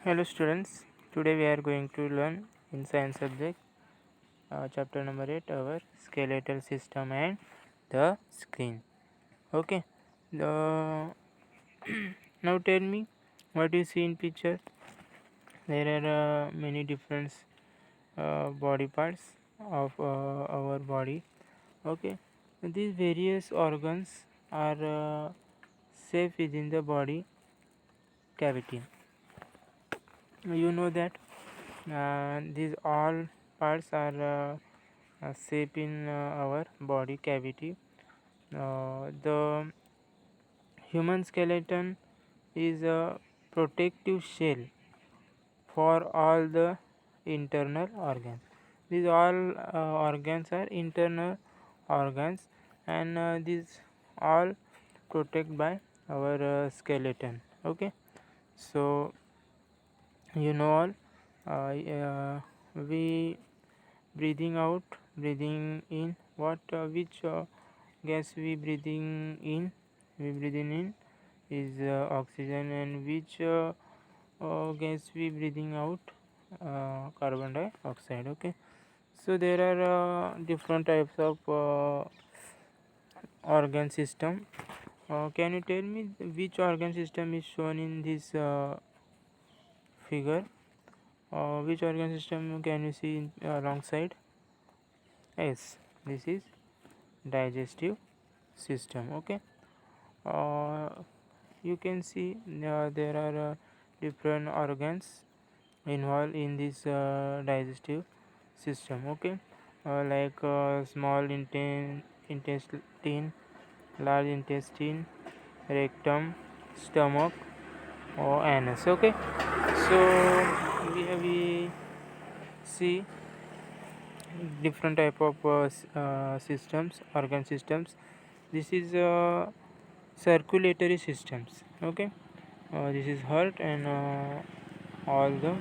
Hello students, today we are going to learn in science subject chapter number 8 our skeletal system and the screen. Okay, the now tell me what you see in picture. There are many different body parts of our body. Okay, these various organs are safe within the body cavity. You know that these all parts are safe in our body cavity. The human skeleton is a protective shell for all the internal organs. These all organs are internal organs, and these all protect by our skeleton. Okay, so you know all we breathing out, breathing in, what which gas we breathing in is oxygen, and which gas we breathing out, carbon dioxide. Okay, so there are different types of organ system. Can you tell me which organ system is shown in this figure? Which organ system can you see in, alongside? Yes, this is digestive system. Okay, uh, you can see there are different organs involved in this digestive system. Okay, like small intestine, large intestine, rectum, stomach, or anus. Okay, so we see different type of systems, organ systems. This is circulatory systems. Okay, this is heart and all the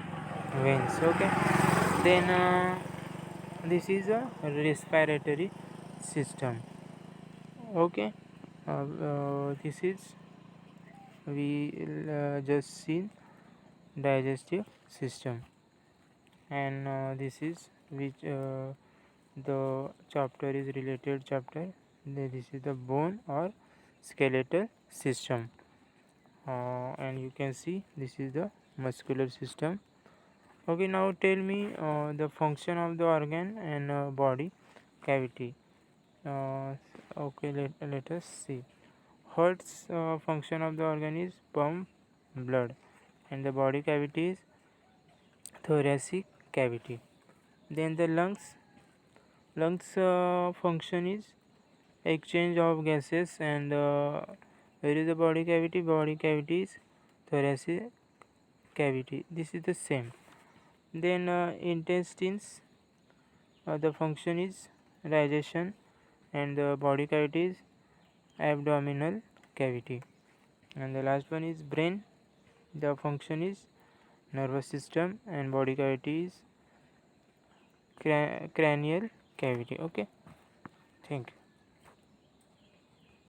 veins. Okay, then this is a respiratory system. Okay, this is we just seen digestive system, and this is which the chapter is related chapter. This is the bone or skeletal system, and you can see this is the muscular system. Okay, now tell me the function of the organ and body cavity. Okay, let us see. Heart's function of the organ is pump blood, and the body cavity is thoracic cavity. Then the lungs function is exchange of gases, and where is the body cavity? Body cavity is thoracic cavity. This is the same. Then intestines, the function is digestion, and the body cavity is abdominal cavity. And the last one is brain, the function is nervous system, and body cavity is cranial cavity. Okay, thank you.